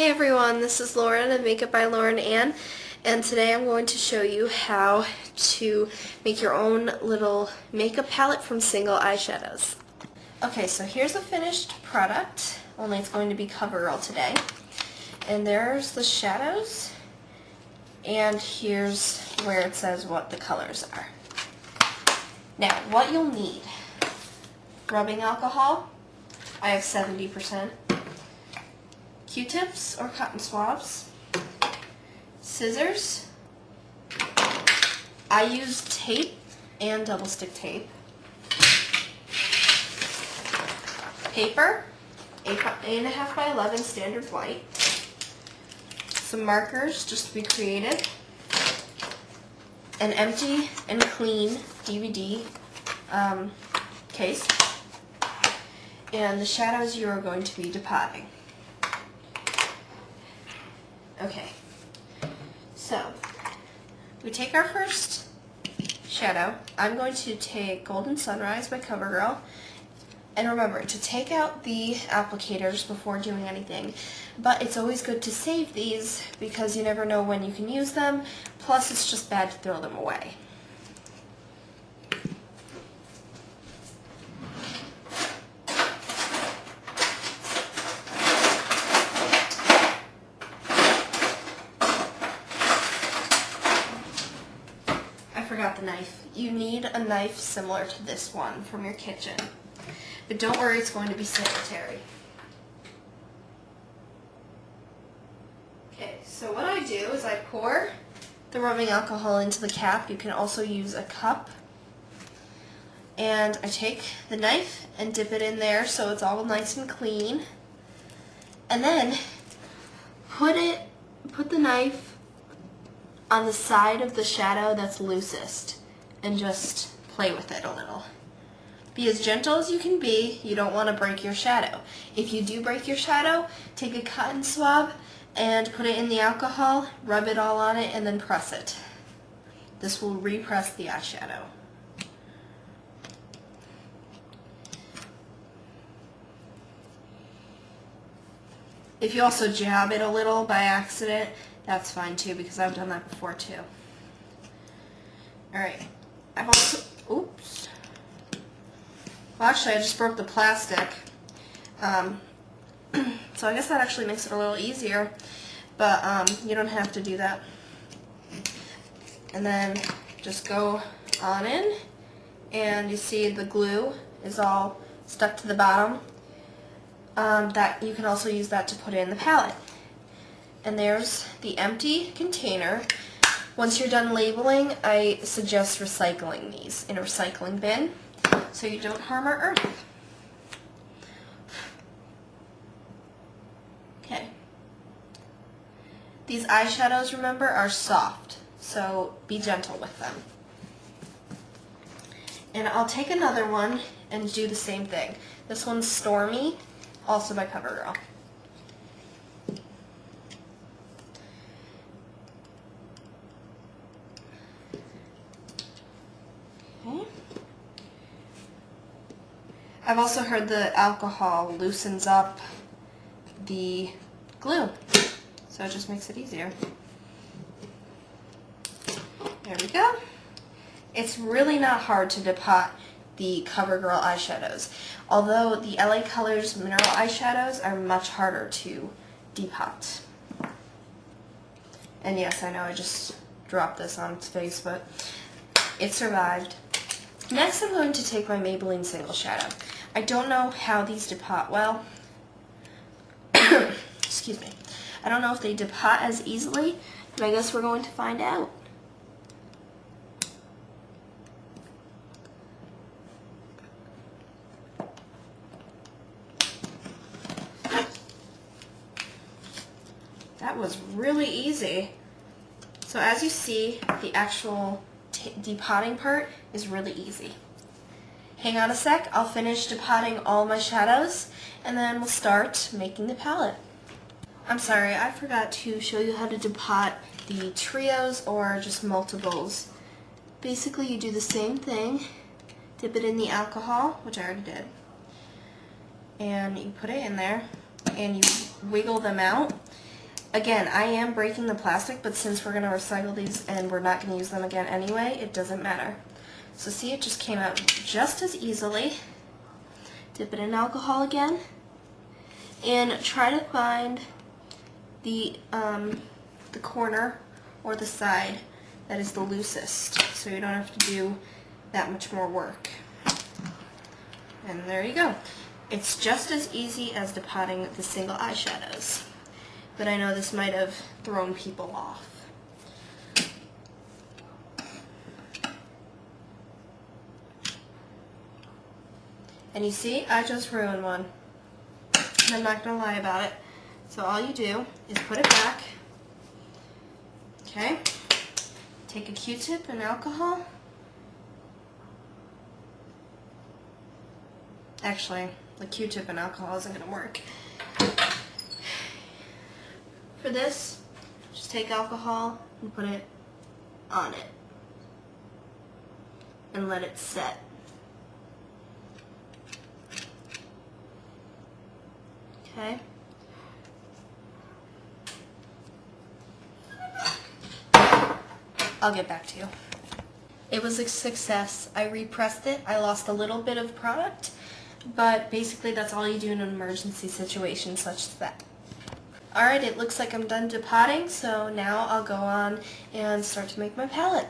everyone, this is Lauren of Makeup by Lauren Ann, and today I'm going to show you how to make your own little makeup palette from single eyeshadows. Okay, so here's a finished product, only it's going to be CoverGirl today. And there's the shadows, and here's where it says what the colors are. Now, what you'll need: rubbing alcohol, I have 70%. Q-tips or cotton swabs, scissors, I use tape and double stick tape, paper, 8.5 by 11 standard white, some markers just to be creative, an empty and clean DVD case, and the shadows you are going to be depotting. Okay, so we take our first shadow. I'm going to take Golden Sunrise by CoverGirl. And remember to take out the applicators before doing anything. But it's always good to save these because you never know when you can use them. Plus it's just bad to throw them away. I forgot the knife. You need a knife similar to this one from your kitchen. But don't worry, it's going to be sanitary. Okay, so what I do is I pour the rubbing alcohol into the cap. You can also use a cup. And I take the knife and dip it in there so it's all nice and clean. And then put the knife on the side of the shadow that's loosest and just play with it a little. Be as gentle as you can be. You don't want to break your shadow. If you do break your shadow, take a cotton swab and put it in the alcohol, rub it all on it, and then press it. This will repress the eyeshadow. If you also jab it a little by accident, that's fine too, because I've done that before too. Alright, I've also, oops. Well, actually, I just broke the plastic. So I guess that actually makes it a little easier, but you don't have to do that. And then just go on in, and you see the glue is all stuck to the bottom. That you can also use that to put in the palette. And there's the empty container. Once you're done labeling, I suggest recycling these in a recycling bin so you don't harm our earth. Okay. These eyeshadows, remember, are soft, so be gentle with them. And I'll take another one and do the same thing. This one's Stormy, also by CoverGirl. I've also heard the alcohol loosens up the glue, so it just makes it easier. There we go. It's really not hard to depot the CoverGirl eyeshadows, although the LA Colors mineral eyeshadows are much harder to depot. And yes, I know I just dropped this on its face, but it survived. Next, I'm going to take my Maybelline Single Shadow. I don't know how these depot well. Excuse me. I don't know if they depot as easily, but I guess we're going to find out. That was really easy. So as you see, the actual depotting part is really easy. Hang on a sec, I'll finish depotting all my shadows, and then we'll start making the palette. I'm sorry, I forgot to show you how to depot the trios or just multiples. Basically, you do the same thing, dip it in the alcohol, which I already did, and you put it in there, and you wiggle them out, Again, I am breaking the plastic, but since we're going to recycle these and we're not going to use them again anyway, it doesn't matter. So see, it just came out just as easily. Dip it in alcohol again, and try to find the corner or the side that is the loosest, so you don't have to do that much more work. And there you go. It's just as easy as depotting the single eyeshadows, but I know this might have thrown people off. And you see, I just ruined one. And I'm not going to lie about it. So all you do is put it back. Okay? Take a Q-tip and alcohol. Actually, the Q-tip and alcohol isn't going to work. For this, just take alcohol and put it on it. And let it set. Okay? I'll get back to you. It was a success. I repressed it. I lost a little bit of product, but basically that's all you do in an emergency situation such as that. Alright, it looks like I'm done depotting, so now I'll go on and start to make my palette.